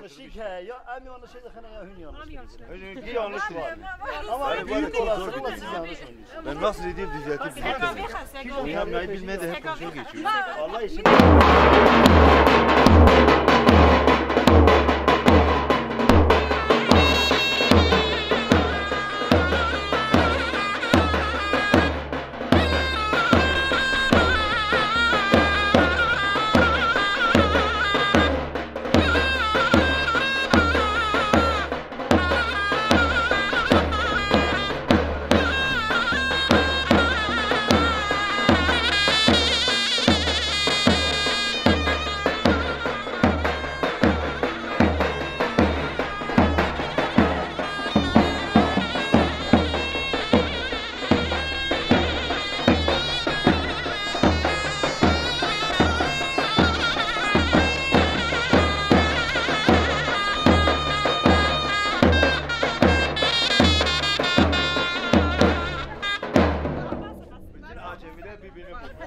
yanlış ki ya hem yanlış şeyde kana ya hün yanlış. Bir yanlış var. Ama büyük olasılıkla siz yanlış oynuyorsunuz. Ben nasıl edeyim düzeltip oynamayı bilmedi hep konuşa geçiyor. Allah işini.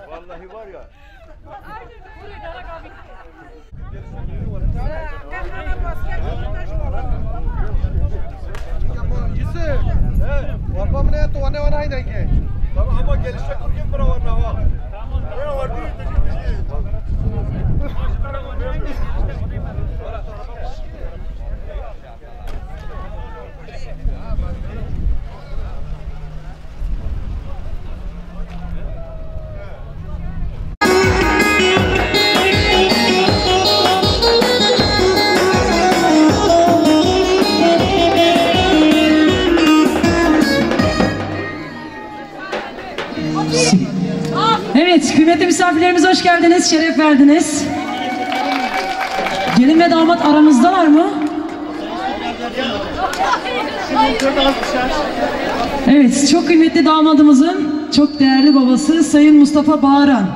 Vallahi var ya. Warpa mana tu warna-warna ini ke? Tamam ama gelişe kurgen bura var ne var? Ya var değil de. Evet, kıymetli misafirlerimiz hoş geldiniz, şeref verdiniz. Gelin ve damat aramızdalar mı? Evet, çok kıymetli damadımızın çok değerli babası Sayın Mustafa Bağıran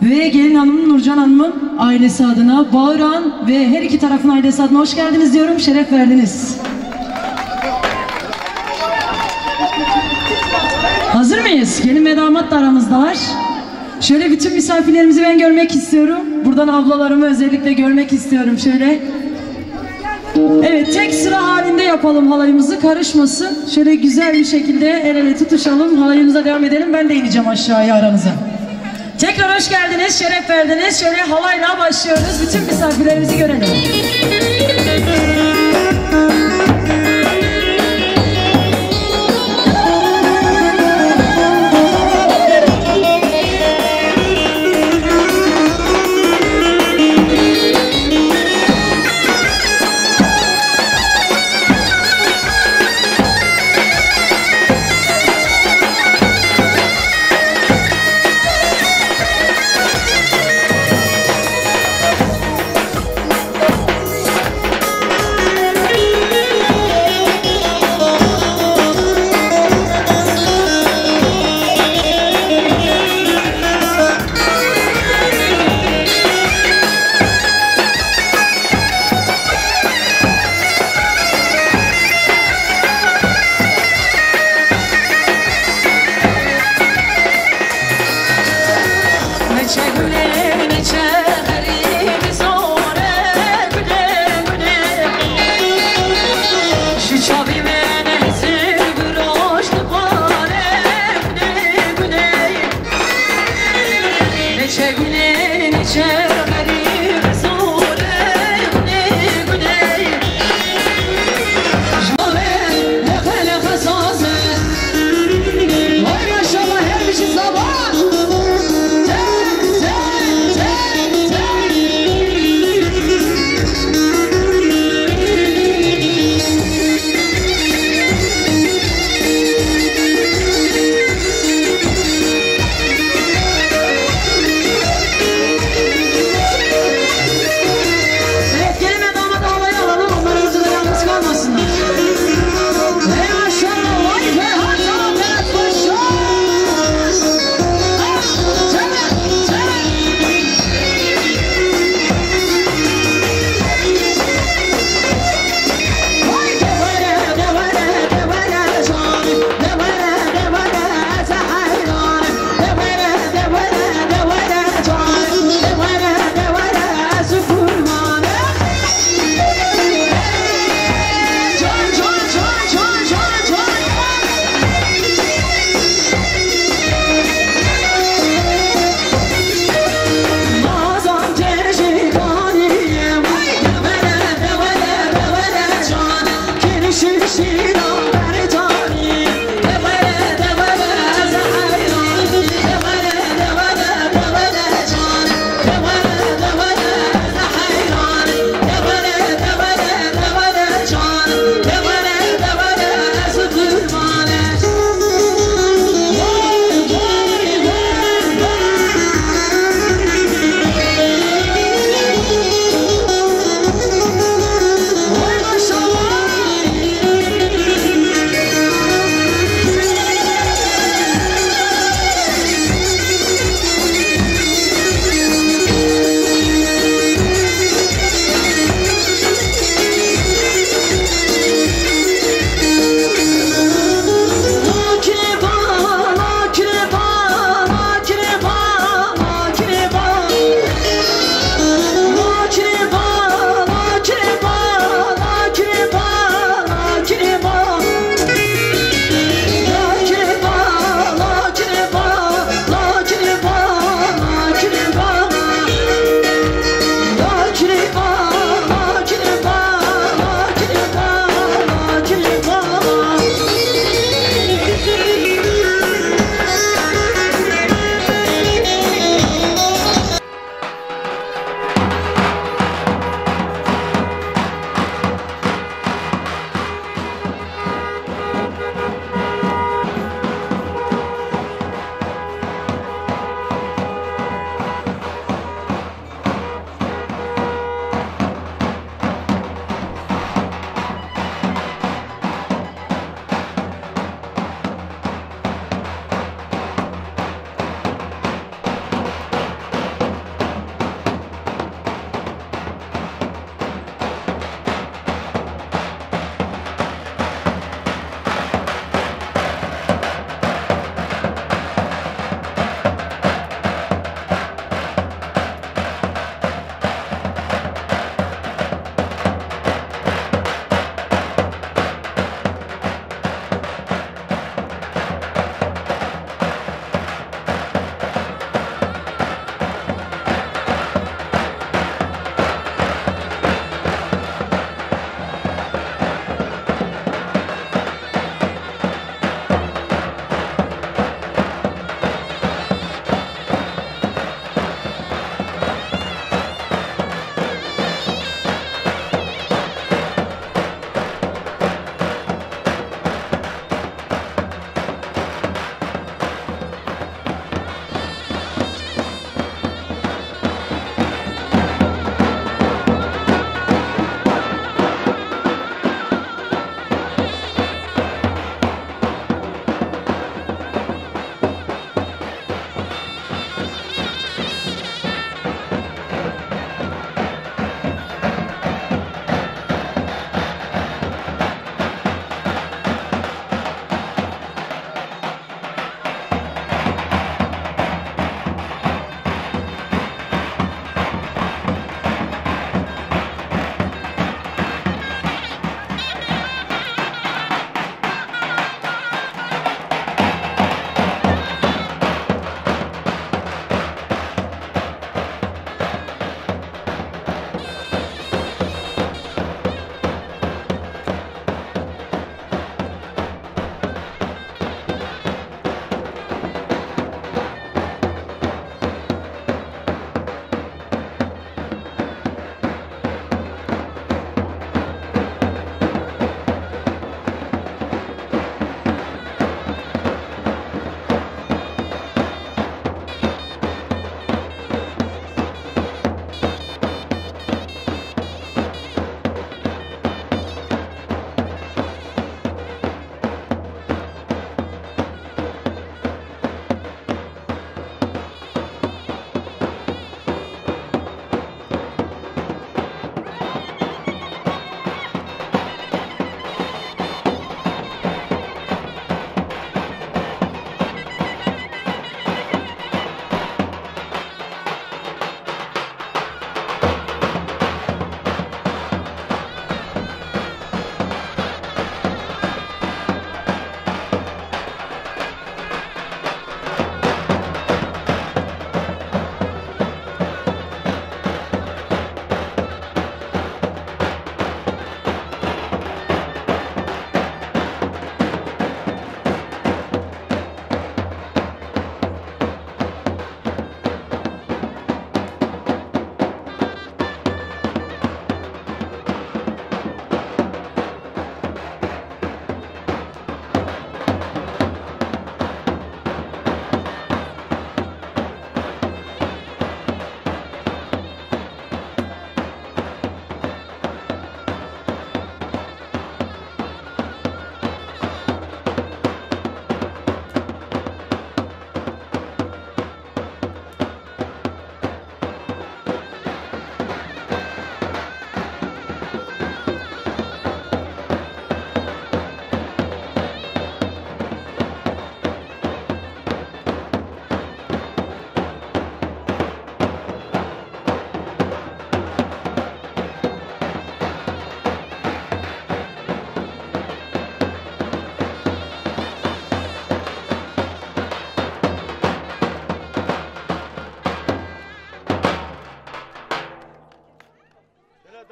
ve gelin hanımın Nurcan Hanım'ın ailesi adına Bağıran ve her iki tarafın ailesi adına hoş geldiniz diyorum, şeref verdiniz. Hazır mıyız? Gelin ve damat da aramızdalar. Şöyle bütün misafirlerimizi ben görmek istiyorum. Buradan ablalarımı özellikle görmek istiyorum şöyle. Evet, tek sıra halinde yapalım halayımızı, karışmasın. Şöyle güzel bir şekilde el ele tutuşalım, halayımıza devam edelim. Ben de ineceğim aşağıya aranıza. Tekrar hoş geldiniz, şeref verdiniz. Şöyle halayla başlıyoruz. Bütün misafirlerimizi görelim.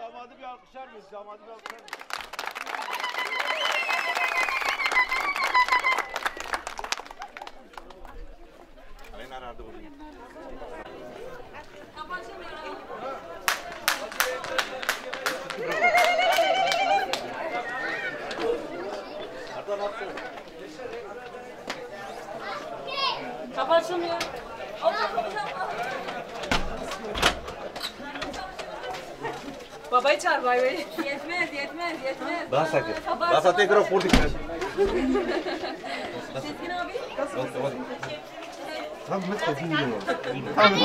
Damadı bir alkışlar mıyız? Damadı bir alkışlar mıyız? Aynen aradı bunu. Kapı açılmıyor. Babayı çağır babayı. Yetmez. Daha sakin. Daha tekrar vurduk. Sezgin abi. Tamam mı? Tamam.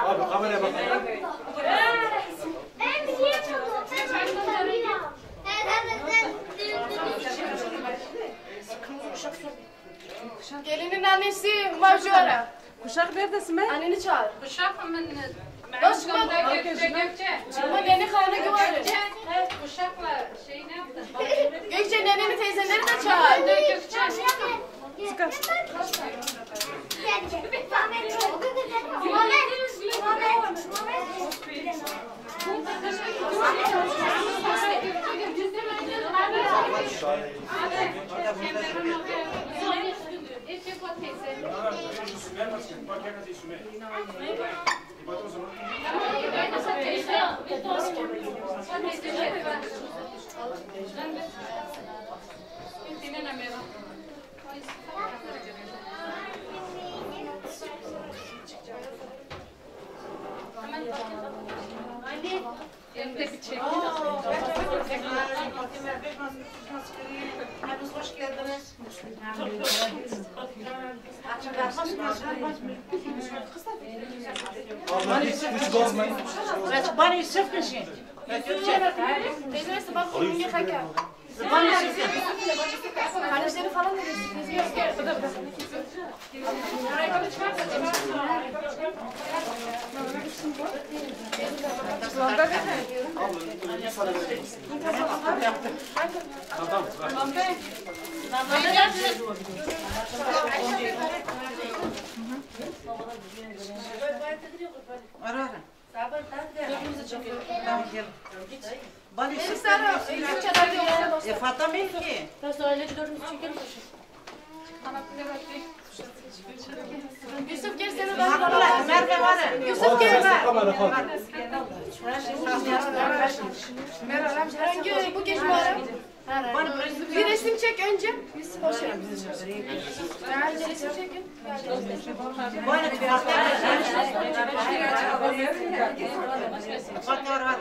Abi kameraya bak. Gelinin annesi Marjora. Kuşak neredesin be? Anneni çağır. Kuşak mı? Dostum, Gökçe. ama nene kanı güverir. Kuşakla şey ne yaptın? Gökçe neneni teyzeleri de çağır. Gökçe. Elimde bir çek. Hoş geldiniz. Bani sıfır şey. Teyzesi bak bunun ne kaka. Kardeşleri falan da Ara. Tamam gel. Bani sıfır. Fatma ki. Yusuf gel seni Merve var. Yusuf gel. Bu geç bu ara. Bir resim çek önce. Biz boş ver. Önce resim çekin. Bani Fatma var.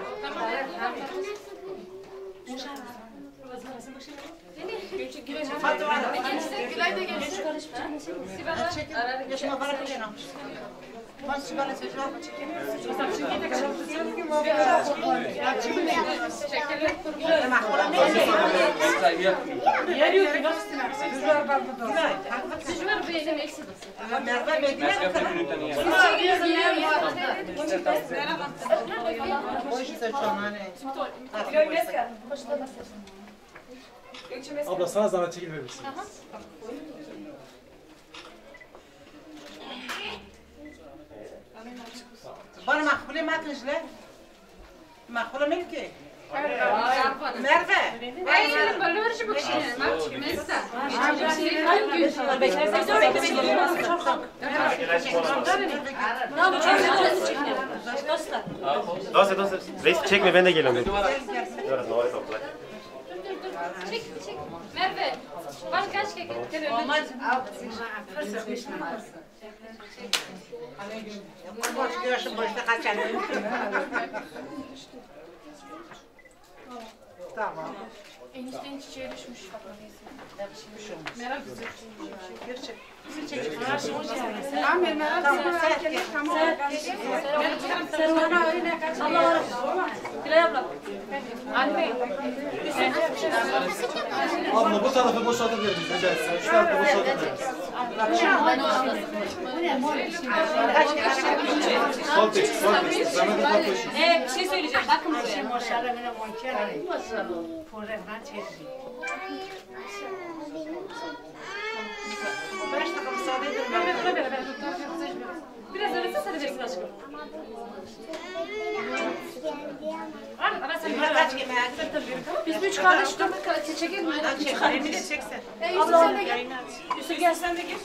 Fatma var. Gülay da gel. Yaşıma para koyuyorum. Ben sigara seçiyorum. Abla sana zahmet çekil verir misin? Bana makbule matınızlar. Makbule milki. Merve. Hayır, balıyoruz bu kişinin. Mesela. Dostlar. Reis çekme ben de geliyorum. Çek. Merve. Var kaç kek? Olmaz. Boş görsün boşta kaçalım. Tamam. Eniştenin çiçeği düşmüş. Merak güzel. Gerçek. Tamam Meral. Tamam. Gülay abla. Abla bu tarafı boşaltabilir miyiz? Rica etsem. Şu tarafı boşaltabilir miyiz? Sol tek, sol tek. Zahmet uzaklaşın. Bir şey söyleyeceğim. Bakın buraya. Biraz öyle sereceksin aşkım. Ana sen Kaç yemeğe? biz 3 kardeş 4 çekelim mi? Bir de çeksen. Yusuf sen de gel. Yusuf gel sen de gir.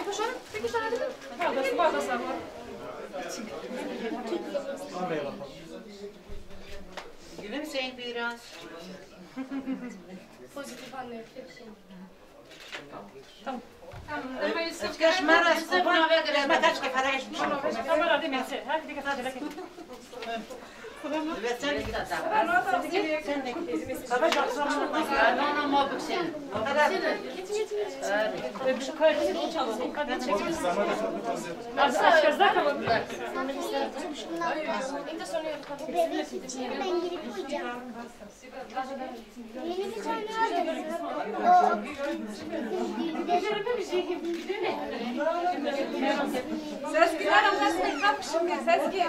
Koş oğlum. Peki sana dedim. Bardası bardası var. Kameraya bakalım. Gülümseyin biraz. Pozitif anne. Tamam Yusuf. Kaçmaz. Buna ver gelme kaç kere para geçmiş. Kamera değil mi? Hadi dikkat hadi bakın. Evet sen git adam. Sen de git. Sabah akşam Ona mabuk senin. O kadar. bir şey koyalım çalalım. Hadi çekelim. Zahmet uzaklaşın. Az aşkızda kalın. İlk de sonra yapalım. Ben girip uyuyacağım. Yeni bir tane Ses gider ama ses kalk şimdi ses gel.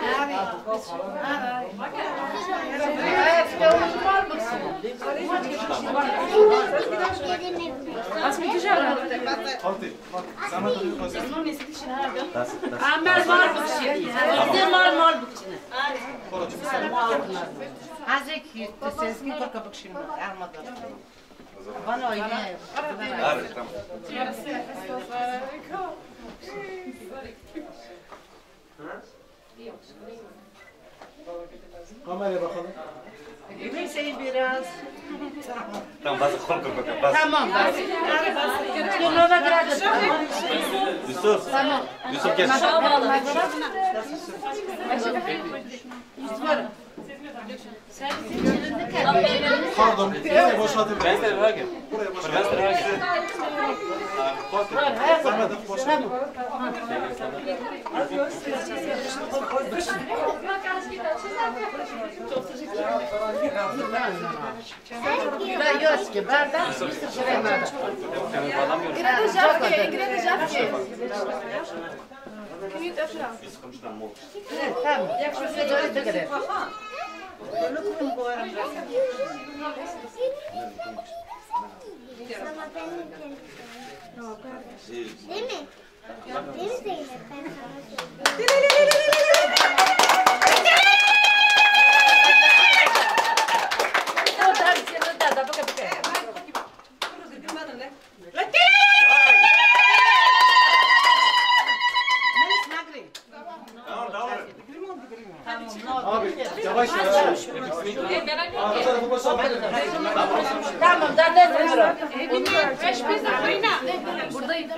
Asmi güzel. Hadi. Zahmet uzaklaşın. Amel var bu şey. Bizde mal bu içine. Koracım sen. Hazır ki ses ki korka bak şimdi. Almadan. Bana oynayın. Abi tamam. Kameraya bakalım. Gülümseyin biraz. Tamam bazı korkun bazı. Tamam. Yoluna girelim. Yusuf. Tamam. Yusuf gel. Pardon. Burayı boşaltabilir miyiz? Ben de gel. Buraya boşaltabilir miyiz? Zahmet boşaltın. Ben yok ki. Bardak. Grete Jafke. Grete Jafke. Can you touch it out? Tamam. Yakışıklı böyle de girer. Değil mi? Değil mi Zeynep? Ben sana söyleyeyim. Abi yavaş yavaş. Arka tarafı boşaltabilir miyiz? Tamam. Zaten duruyorum. Buradaydı.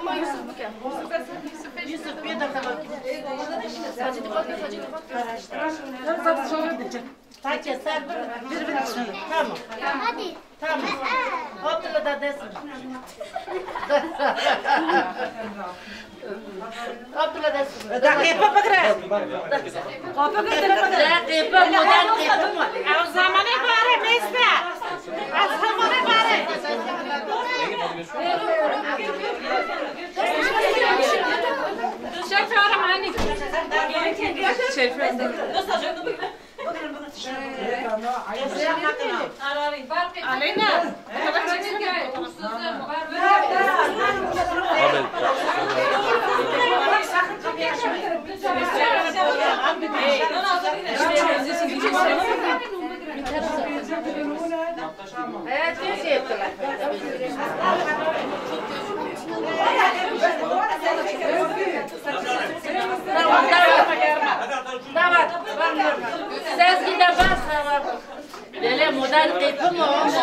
Ama Yusuf bu gel. Yusuf bir dakika bak. Sadece dikkat et. Sadece dikkat et. Sadece sen birbirine söyle. Tamam. Hadi. Tamam. Hopla da desin. Hopla desin. Dakika bakra. Dakika modern dakika. Az zamanı bari mesle. Az zamanı bari. Şefi arama hani. Şerife. Aleyna. Uçsuzum. Evet, bir şey yaptılar. Tamam. Ses gide bas. Ben keyfim olmuş.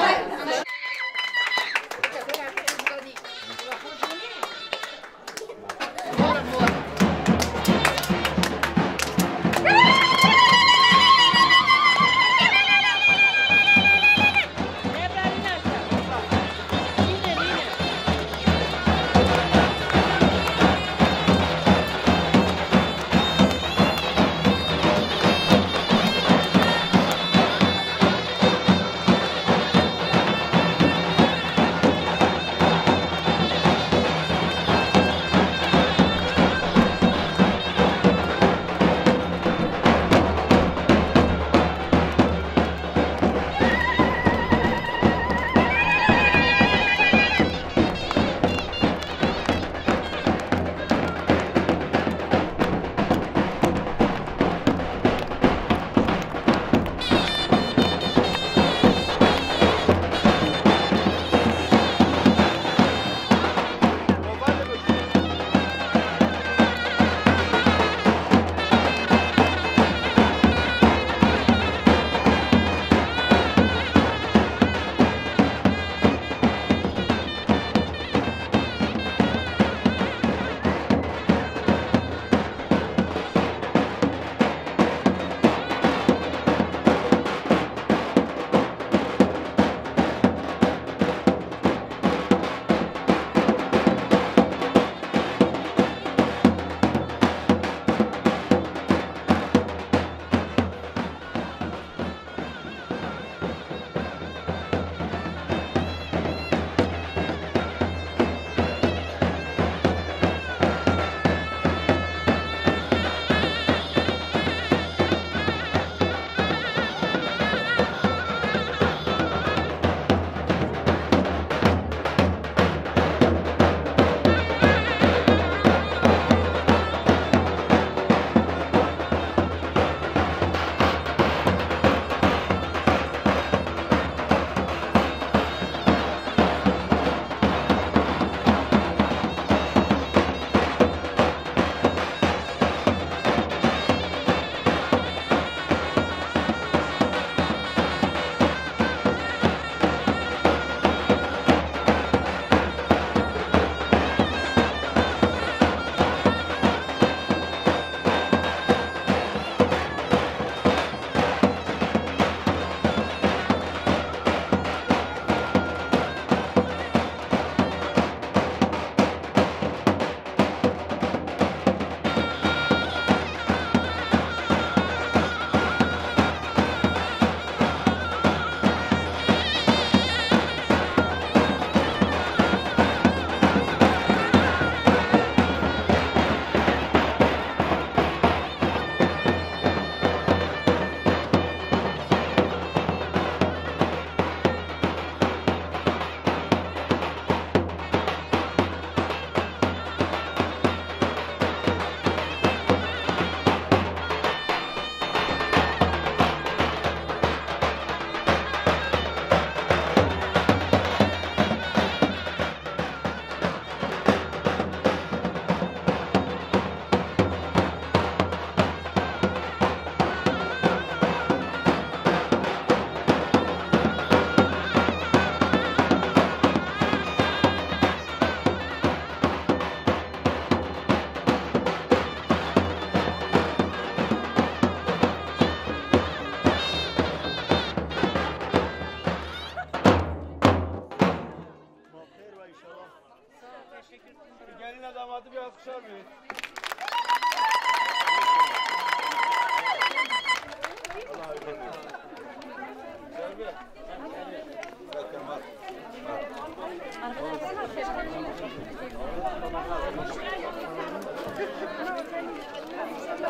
Geline damadı bir alkışlar mıyız?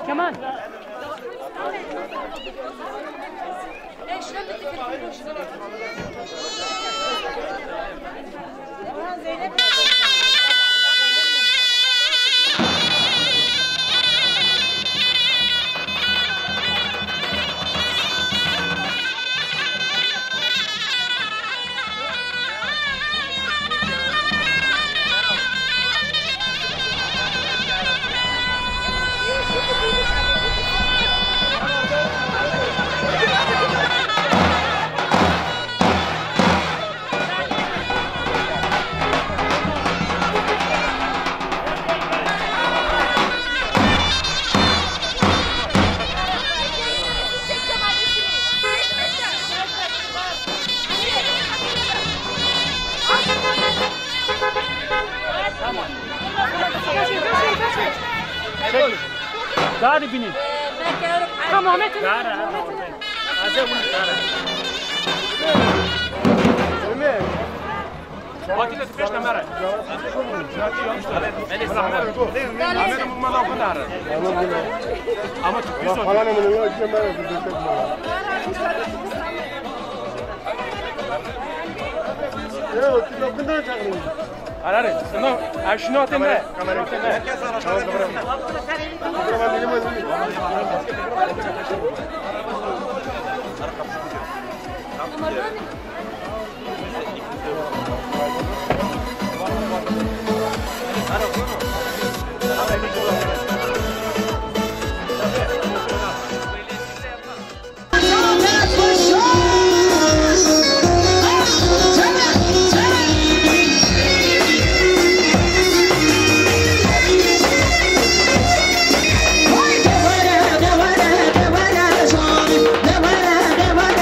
Kemal. Zeynep. Gari binin. Tamam, Gari. Azı bunu gari. Vakit et 5 numara. Ama bir son. Arare, no, aşino atende. Kamera atende. Herkes sana kamera. Devara, devara, devara, devara, devara,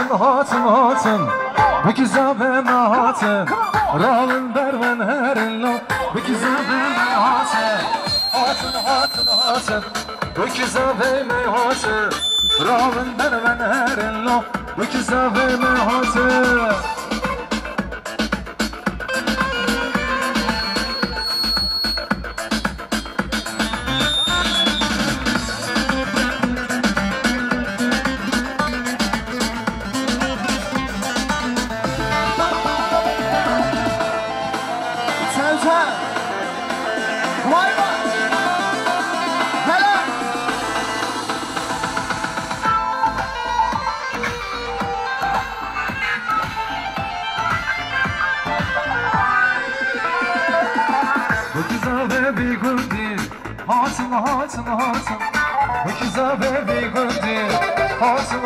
هاتم بكذا بما هاتم راون برمن هرلو بكذا بما هاتم بكذا بما هاتم راون برمن هرلو بكذا بما هاتم هاتم بكذا ببي قدي هاتم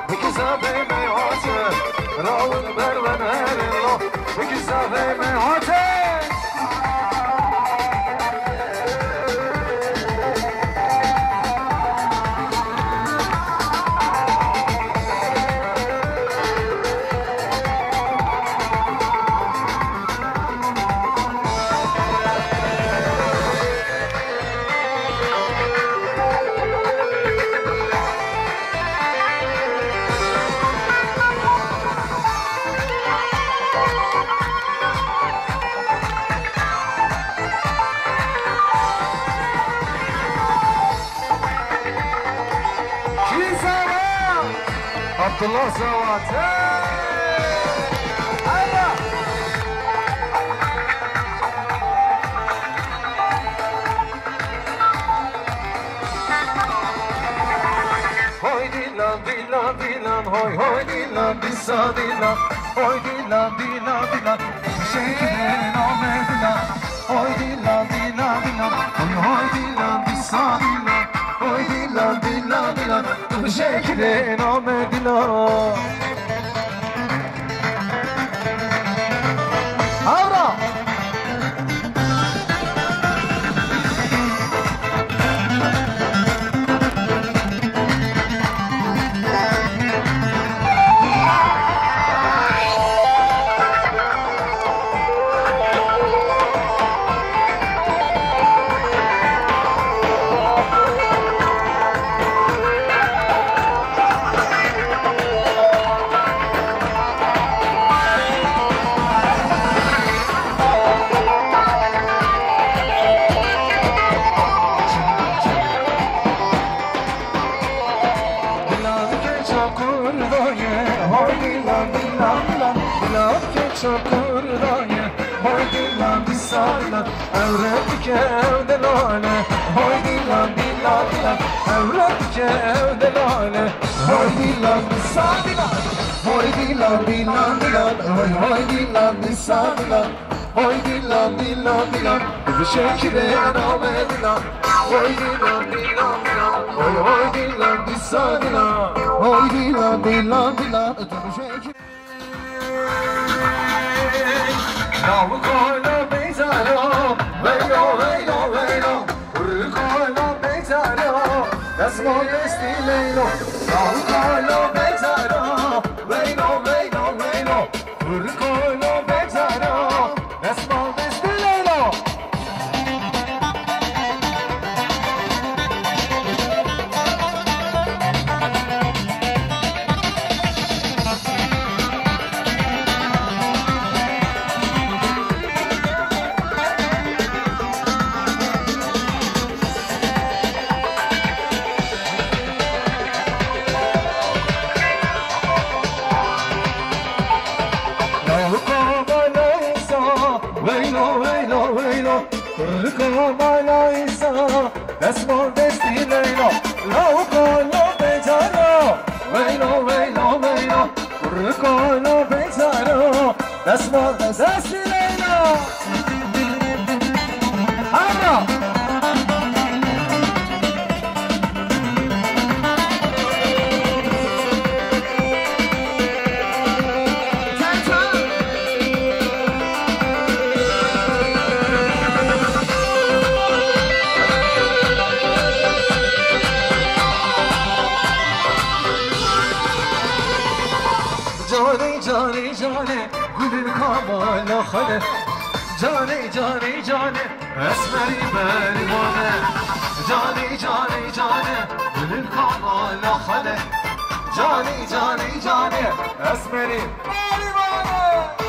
بكذا ببي هاتم راون برمن هرلو بكذا ببي هاتم الله سوات هيا هاي ديلان ديلان ديلان هاي ديلان ديسا ديلان هاي ديلان ديلان ديلان شيرين عمدنا هاي ديلان ديلان ديلان هاي ديلان ديسا ديلان هاي ديلان ديلان ديلان شيرين عمدنا هورا شكرانه هاي دلان بسالة أورتك أودلانه هاي دلان دلان أورتك أودلانه هاي دلان بسالة هاي دلان دلان هاي دلان بسالة هاي دلان دلان بشكل أنا مدلان هاي دلان دلان هاي دلان بسالة هاي دلان دلان بشكل Now we're gonna be Zano, Veno, we're gonna be Zano, that's more than still Leno. Now we're gonna be Zano, Veno, we're gonna be Zano, that's more than still Leno. That's more destiny, loco, no pensaro, veno, loco, no pensaro, that's more destiny, Abra. جاني جاني جاني قول الكمال خله جاني جاني جاني اسمري بالوانه جاني جاني جاني قول الكمال خله جاني جاني جاني اسمري بالوانه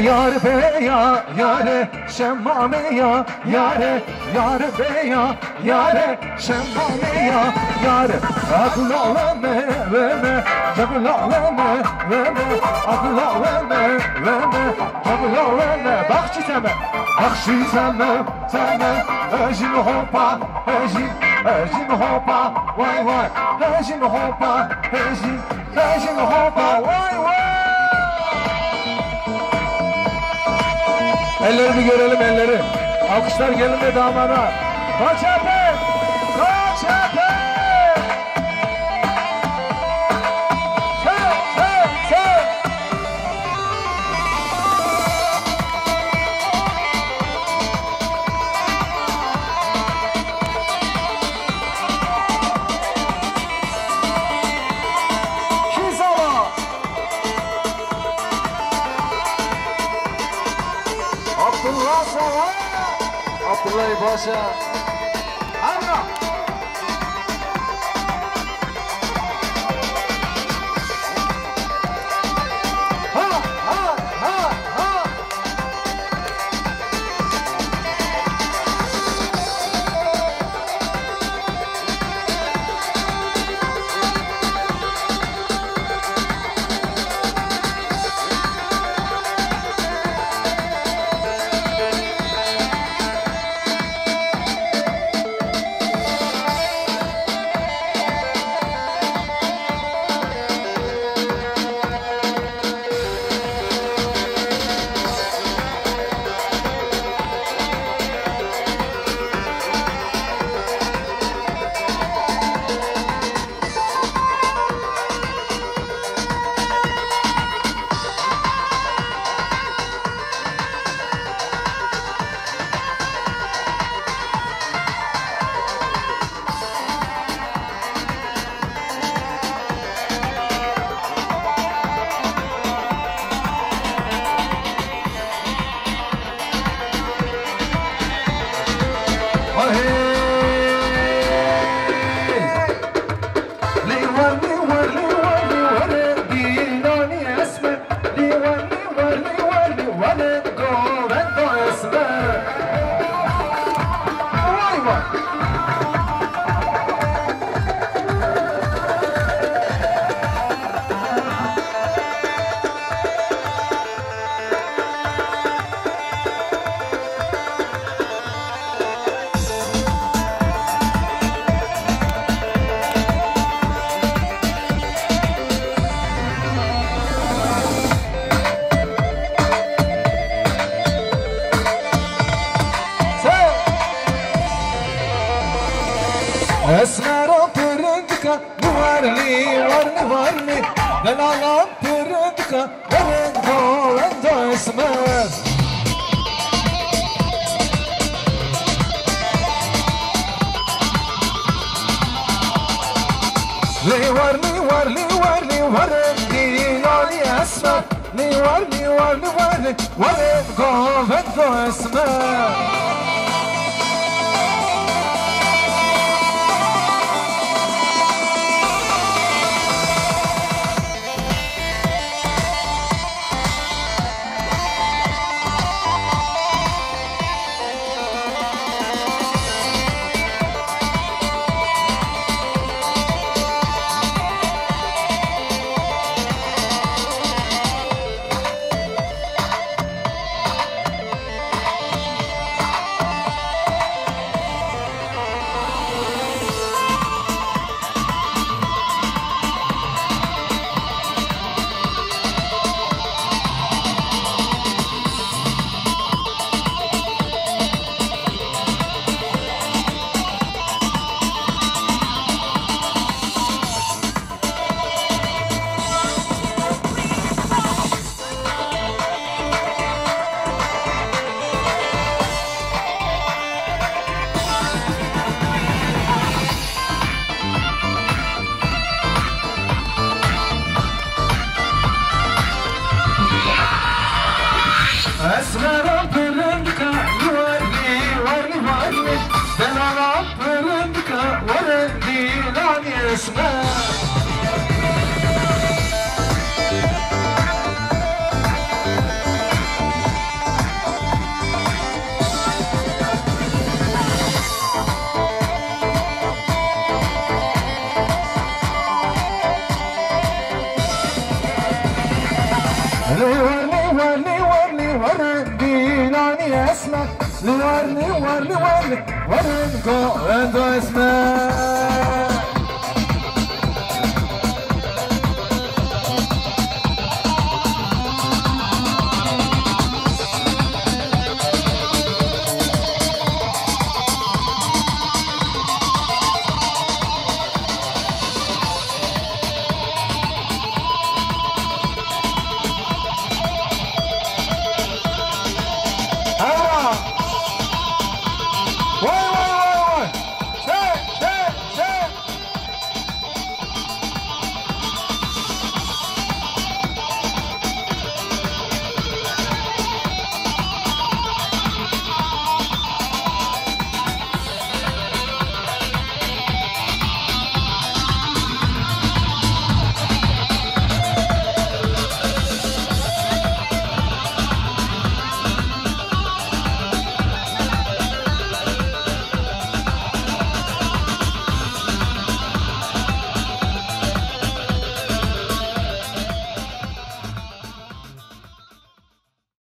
Yar be ya yare şemmame ya yare yar be ya yare şemmame ya yare akla verme verme akla verme verme akla verme verme akla verme bak çiteme teme ejin hopa ejin hopa vay vay ejin hopa ejin hopa vay vay. Ellerini görelim elleri. Alkışlar gelin ve damada. Kaç yapın! Kaç yapın! Abdullah Paşa Amra ليور ليور ليور ليور ديناني اسمر ليور ليور ليور ليور قوفت اسمر اسمر برنك يورني ورني ورني دلال برنك ورني لاني اسمر اسمك لورني ورني ورني ورني اسمك